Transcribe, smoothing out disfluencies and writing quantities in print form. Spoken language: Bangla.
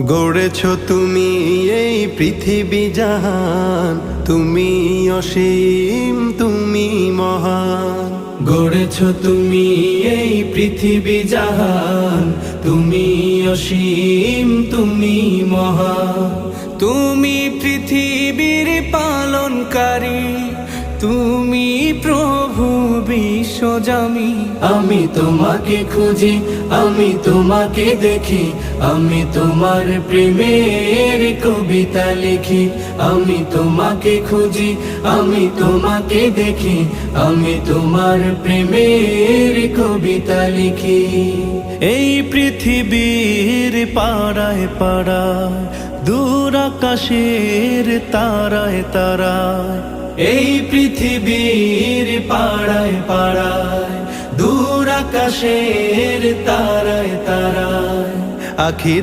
গড়েছ তুমি এই পৃথিবী জাহান, তুমি অসীম তুমি মহান। গড়েছ তুমি এই পৃথিবী জাহান, তুমি অসীম তুমি মহান। তুমি পৃথিবীর পালনকারী, তুমি প্রভু বিশ্বজামি। আমি তোমাকে খুঁজি, আমি তোমাকে দেখি, আমি তোমার প্রেমের কবিতা লিখি। আমি তোমাকে খুঁজি, আমি তোমাকে দেখি, আমি তোমার প্রেমের কবিতা লিখি। এই পৃথিবীর পাড়ায় পাড়ায়, দূর আকাশের তারায় তারায়, এই পৃথিবীর পাড়ায় পাড়ায়, দূর আকাশের তারায় তারায়, আখি